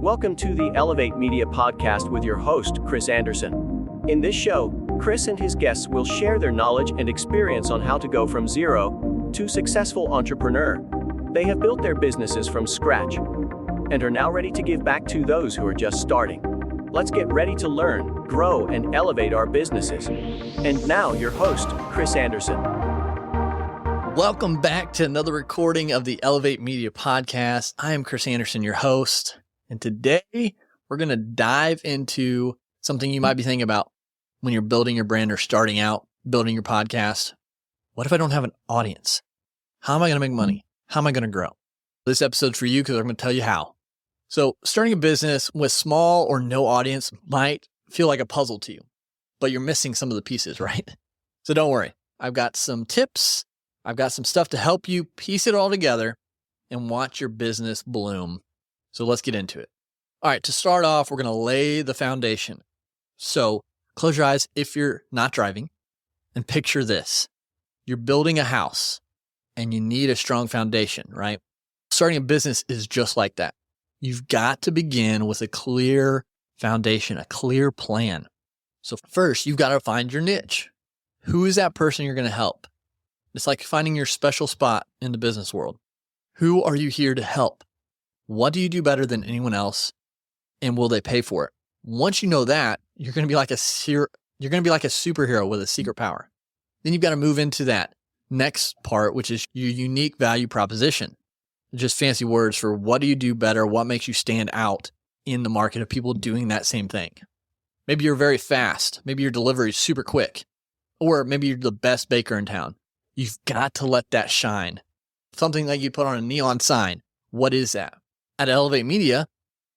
Welcome to the Elevate Media Podcast with your host, Chris Anderson. In this show, Chris and his guests will share their knowledge and experience on how to go from zero to successful entrepreneur. They have built their businesses from scratch and are now ready to give back to those who are just starting. Let's get ready to learn, grow, and elevate our businesses. And now, your host, Chris Anderson. Welcome back to another recording of the Elevate Media Podcast. I am Chris Anderson, your host. And today, we're going to dive into something you might be thinking about when you're building your brand or starting out, building your podcast. What if I don't have an audience? How am I going to make money? How am I going to grow? This episode's for you because I'm going to tell you how. So starting a business with small or no audience might feel like a puzzle to you, but you're missing some of the pieces, right? So don't worry. I've got some tips. I've got some stuff to help you piece it all together and watch your business bloom. So let's get into it. All right, to start off, we're going to lay the foundation. So close your eyes if you're not driving and picture this. You're building a house and you need a strong foundation, right? Starting a business is just like that. You've got to begin with a clear foundation, a clear plan. So first, you've got to find your niche. Who is that person you're going to help? It's like finding your special spot in the business world. Who are you here to help? What do you do better than anyone else? And will they pay for it? Once you know that, you're going to be like a superhero with a secret power. Then you've got to move into that next part, which is your unique value proposition. Just fancy words for what do you do better? What makes you stand out in the market of people doing that same thing? Maybe you're very fast. Maybe your delivery is super quick. Or maybe you're the best baker in town. You've got to let that shine. Something like you put on a neon sign. What is that? At Elevate Media,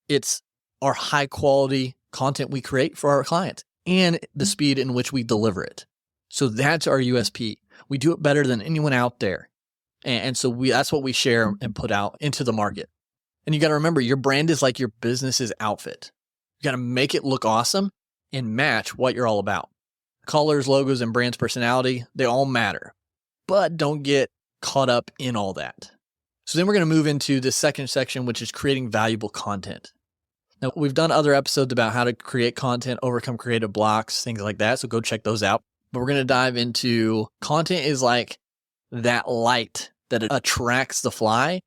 it's our high quality content we create for our clients and the speed in which we deliver it. So that's our USP. We do it better than anyone out there. And so that's what we share and put out into the market. And you got to remember, your brand is like your business's outfit. You got to make it look awesome and match what you're all about. Colors, logos, and brand's personality, they all matter. But don't get caught up in all that. So then we're going to move into the second section, which is creating valuable content. Now, we've done other episodes about how to create content, overcome creative blocks, things like that. So go check those out. But we're going to dive into content is like that light that attracts the fly.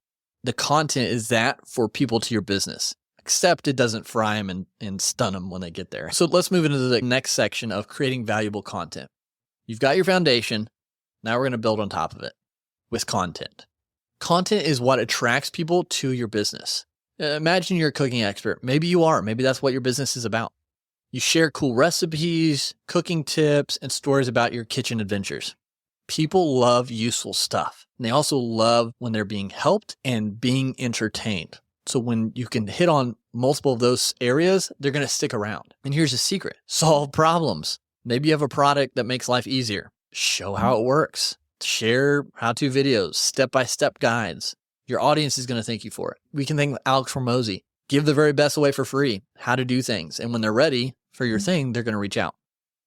The content is that for people to your business, except it doesn't fry them and stun them when they get there. So let's move into the next section of creating valuable content. You've got your foundation. Now we're going to build on top of it with content. Content is what attracts people to your business. Imagine you're a cooking expert. Maybe you are. Maybe that's what your business is about. You share cool recipes, cooking tips, and stories about your kitchen adventures. People love useful stuff. And they also love when they're being helped and being entertained. So when you can hit on multiple of those areas, they're going to stick around. And here's a secret. Solve problems. Maybe you have a product that makes life easier. Show how it works. Share how-to videos, step-by-step guides. Your audience is going to thank you for it. We can thank Alex Hormozy. Give the very best away for free, how to do things. And when they're ready for your thing, they're going to reach out.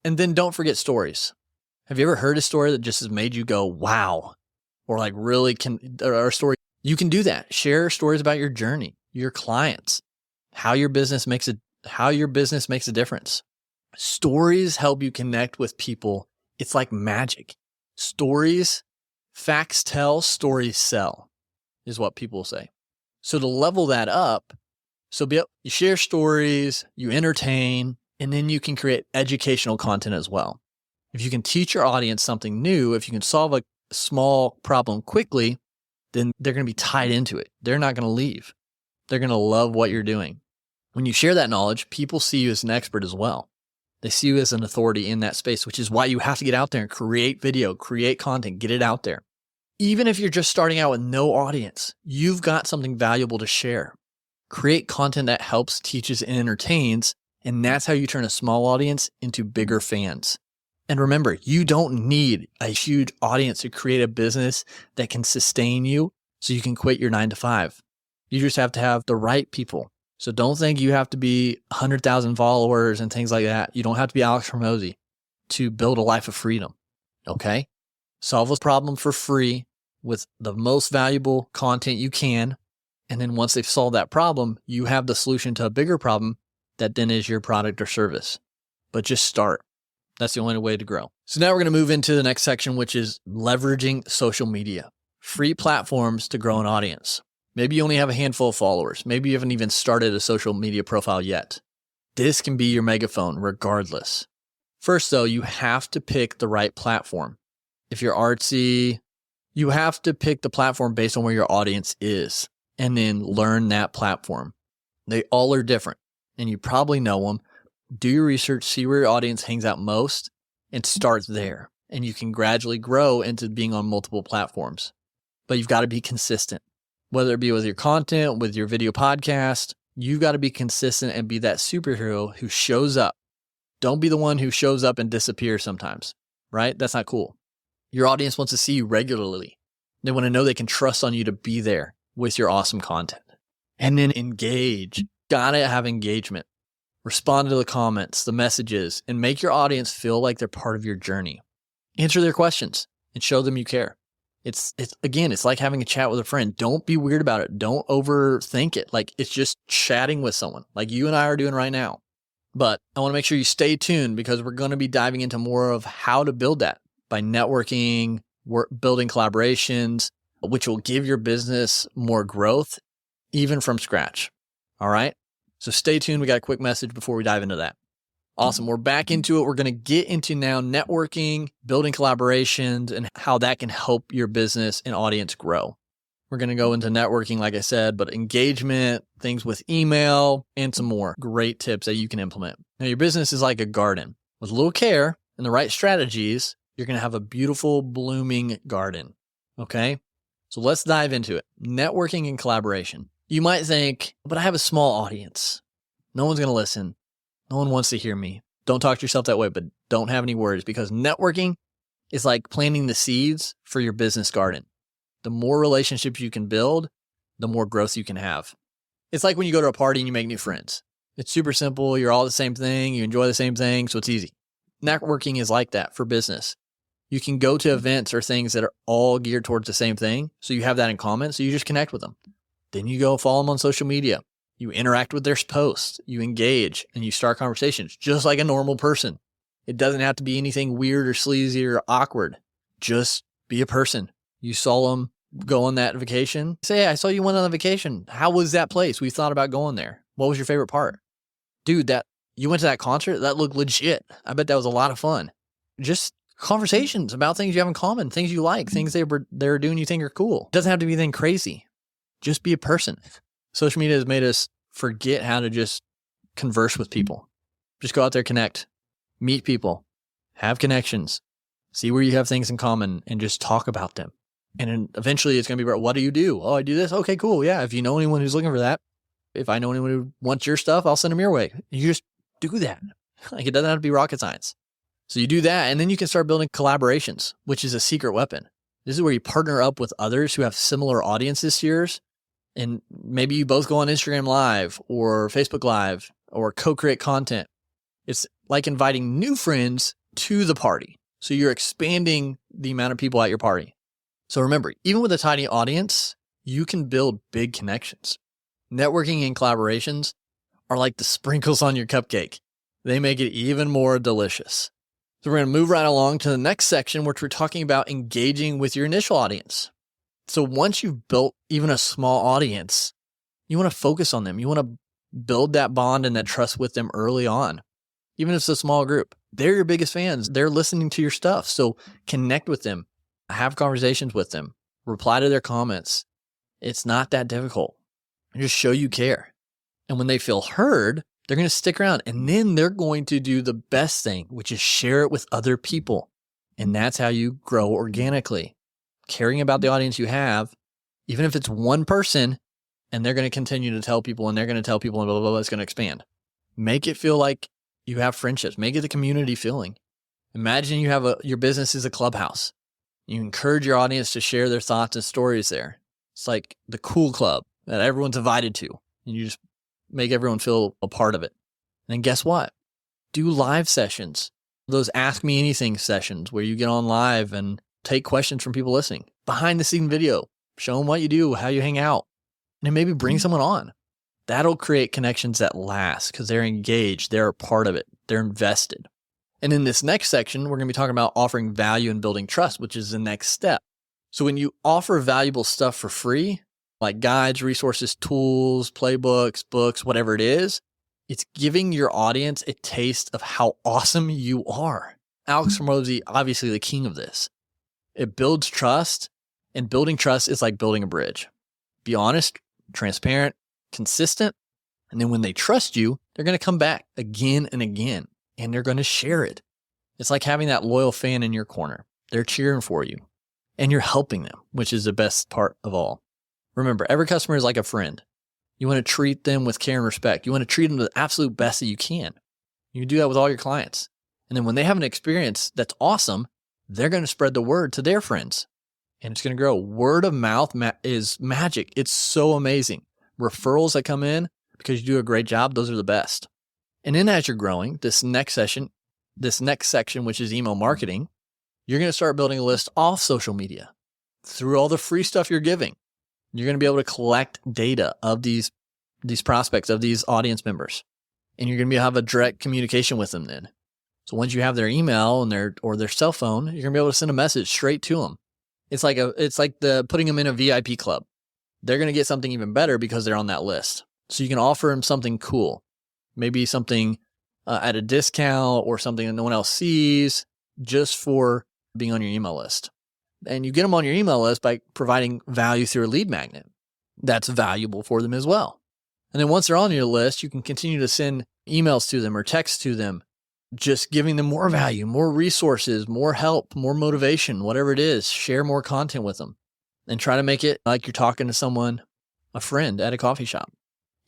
And then don't forget stories. Have you ever heard a story that just has made you go, wow, or like really or a story? You can do that. Share stories about your journey, your clients, how your business makes a difference. Stories help you connect with people. It's like magic. Stories, facts tell, stories sell, is what people say. So to level that up, you share stories, you entertain, and then you can create educational content as well. If you can teach your audience something new, if you can solve a small problem quickly, then they're going to be tied into it. They're not going to leave. They're going to love what you're doing. When you share that knowledge, people see you as an expert as well. They see you as an authority in that space, which is why you have to get out there and create video, create content, get it out there. Even if you're just starting out with no audience, you've got something valuable to share. Create content that helps, teaches, and entertains, and that's how you turn a small audience into bigger fans. And remember, you don't need a huge audience to create a business that can sustain you so you can quit your 9-to-5. You just have to have the right people. So don't think you have to be 100,000 followers and things like that. You don't have to be Alex Hormozy to build a life of freedom. Okay? Solve a problem for free with the most valuable content you can And then once they've solved that problem, you have the solution to a bigger problem that then is your product or service. But just start. That's the only way to grow. So now we're going to move into the next section, which is leveraging social media. Free platforms to grow an audience. Maybe you only have a handful of followers. Maybe you haven't even started a social media profile yet. This can be your megaphone regardless. First though, you have to pick the right platform. If you're artsy, you have to pick the platform based on where your audience is and then learn that platform. They all are different and you probably know them. Do your research, see where your audience hangs out most and start there. And you can gradually grow into being on multiple platforms. But you've got to be consistent, whether it be with your content, with your video podcast. You've got to be consistent and be that superhero who shows up. Don't be the one who shows up and disappears sometimes, right? That's not cool. Your audience wants to see you regularly. They want to know they can trust on you to be there with your awesome content. And then engage. Gotta have engagement. Respond to the comments, the messages, and make your audience feel like they're part of your journey. Answer their questions and show them you care. It's like having a chat with a friend. Don't be weird about it. Don't overthink it. Like it's just chatting with someone like you and I are doing right now. But I want to make sure you stay tuned because we're going to be diving into more of how to build that by networking, building collaborations, which will give your business more growth, even from scratch. All right. So stay tuned. We got a quick message before we dive into that. Awesome. We're back into it. We're going to get into now networking, building collaborations, and how that can help your business and audience grow. We're going to go into networking, like I said, but engagement, things with email, and some more great tips that you can implement. Now, your business is like a garden. With a little care and the right strategies, you're going to have a beautiful, blooming garden. Okay? So let's dive into it. Networking and collaboration. You might think, but I have a small audience. No one's going to listen. No one wants to hear me. Don't talk to yourself that way, but don't have any worries because networking is like planting the seeds for your business garden. The more relationships you can build, the more growth you can have. It's like when you go to a party and you make new friends. It's super simple. You're all the same thing. You enjoy the same thing. So it's easy. Networking is like that for business. You can go to events or things that are all geared towards the same thing. So you have that in common. So you just connect with them. Then you go follow them on social media. You interact with their posts, you engage, and you start conversations just like a normal person. It doesn't have to be anything weird or sleazy or awkward. Just be a person. You saw them go on that vacation. Say, hey, I saw you went on a vacation. How was that place? We thought about going there. What was your favorite part? Dude, you went to that concert? That looked legit. I bet that was a lot of fun. Just conversations about things you have in common, things you like, things they're doing you think are cool. It doesn't have to be anything crazy. Just be a person. Social media has made us forget how to just converse with people. Just go out there, connect, meet people, have connections, see where you have things in common, and just talk about them. And then eventually it's going to be about, what do you do? Oh, I do this. Okay, cool. Yeah. If you know anyone who's looking for that, if I know anyone who wants your stuff, I'll send them your way. You just do that. Like it doesn't have to be rocket science. So you do that, and then you can start building collaborations, which is a secret weapon. This is where you partner up with others who have similar audiences to yours. And maybe you both go on Instagram Live or Facebook Live or co-create content. It's like inviting new friends to the party. So you're expanding the amount of people at your party. So remember, even with a tiny audience, you can build big connections. Networking and collaborations are like the sprinkles on your cupcake. They make it even more delicious. So we're going to move right along to the next section, which we're talking about engaging with your initial audience. So once you've built even a small audience, you want to focus on them. You want to build that bond and that trust with them early on. Even if it's a small group, they're your biggest fans. They're listening to your stuff. So connect with them, have conversations with them, reply to their comments. It's not that difficult. Just show you care. And when they feel heard, they're going to stick around, and then they're going to do the best thing, which is share it with other people. And that's how you grow organically. Caring about the audience you have, even if it's one person, and they're going to continue to tell people, and they're going to tell people, and blah, blah, blah, it's going to expand. Make it feel like you have friendships. Make it the community feeling. Imagine you have your business is a clubhouse. You encourage your audience to share their thoughts and stories there. It's like the cool club that everyone's invited to, and you just make everyone feel a part of it. And then guess what? Do live sessions. Those Ask Me Anything sessions where you get on live and take questions from people listening. Behind the scene video. Show them what you do, how you hang out. and then maybe bring someone on. That'll create connections that last because they're engaged, they're a part of it, they're invested. And in this next section, we're going to be talking about offering value and building trust, which is the next step. So when you offer valuable stuff for free, like guides, resources, tools, playbooks, books, whatever it is, it's giving your audience a taste of how awesome you are. Alex Hormozi, obviously the king of this. It builds trust, and building trust is like building a bridge. Be honest, transparent, consistent, and then when they trust you, they're going to come back again and again, and they're going to share it. It's like having that loyal fan in your corner. They're cheering for you, and you're helping them, which is the best part of all. Remember, every customer is like a friend. You want to treat them with care and respect. You want to treat them to the absolute best that you can. You do that with all your clients. And then when they have an experience that's awesome, they're going to spread the word to their friends, and it's going to grow. Word of mouth is magic. It's so amazing. Referrals that come in because you do a great job, those are the best. And then as you're growing, this next section, which is email marketing, you're going to start building a list off social media through all the free stuff you're giving. You're going to be able to collect data of these prospects, of these audience members, and you're going to have a direct communication with them then. So once you have their email and their cell phone, you're going to be able to send a message straight to them. It's like putting them in a VIP club. They're going to get something even better because they're on that list. So you can offer them something cool, maybe something at a discount or something that no one else sees just for being on your email list. And you get them on your email list by providing value through a lead magnet. That's valuable for them as well. And then once they're on your list, you can continue to send emails to them or texts to them, just giving them more value, more resources, more help, more motivation, whatever it is. Share more content with them and try to make it like you're talking to someone, a friend at a coffee shop.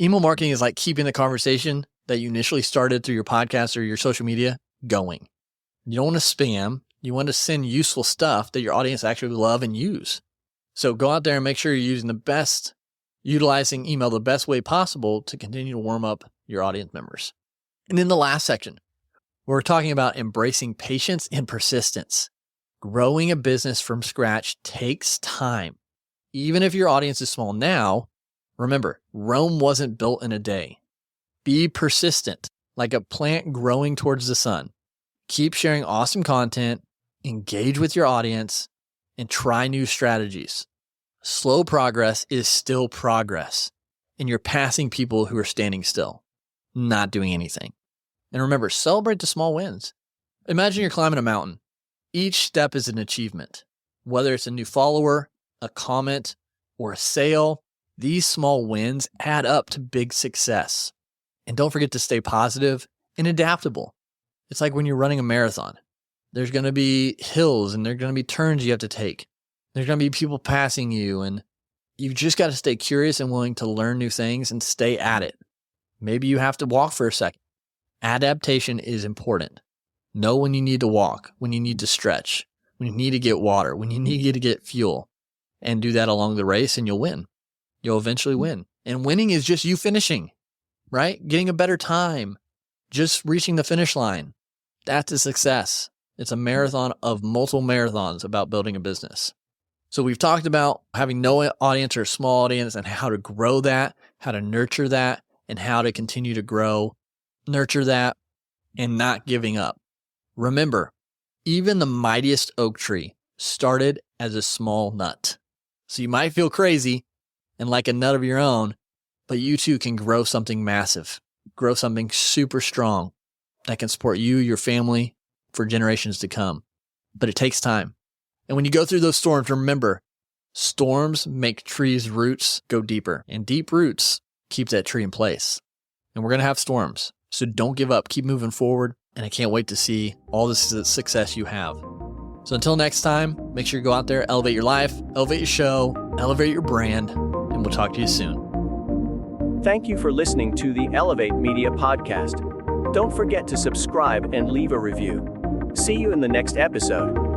Email marketing is like keeping the conversation that you initially started through your podcast or your social media going. You don't want to spam. You want to send useful stuff that your audience actually love and use. So go out there and make sure you're utilizing email the best way possible to continue to warm up your audience members. And in the last section, we're talking about embracing patience and persistence. Growing a business from scratch takes time. Even if your audience is small now, remember, Rome wasn't built in a day. Be persistent, like a plant growing towards the sun. Keep sharing awesome content, engage with your audience, and try new strategies. Slow progress is still progress, and you're passing people who are standing still, not doing anything. And remember, celebrate the small wins. Imagine you're climbing a mountain. Each step is an achievement. Whether it's a new follower, a comment, or a sale, these small wins add up to big success. And don't forget to stay positive and adaptable. It's like when you're running a marathon. There's going to be hills and there's going to be turns you have to take. There's going to be people passing you, and you've just got to stay curious and willing to learn new things and stay at it. Maybe you have to walk for a second. Adaptation is important. Know when you need to walk, when you need to stretch, when you need to get water, when you need to get fuel, and do that along the race and you'll win. You'll eventually win. And winning is just you finishing, right? Getting a better time, just reaching the finish line. That's a success. It's a marathon of multiple marathons about building a business. So we've talked about having no audience or small audience and how to grow that, how to nurture that, and how to continue to grow, nurture that, and not giving up. Remember, even the mightiest oak tree started as a small nut. So you might feel crazy and like a nut of your own, but you too can grow something massive, grow something super strong that can support you, your family, for generations to come. But it takes time. And when you go through those storms, remember, storms make trees' roots go deeper, and deep roots keep that tree in place. And we're going to have storms. So don't give up. Keep moving forward. And I can't wait to see all the success you have. So until next time, make sure you go out there, elevate your life, elevate your show, elevate your brand, and we'll talk to you soon. Thank you for listening to the Elevate Media Podcast. Don't forget to subscribe and leave a review. See you in the next episode.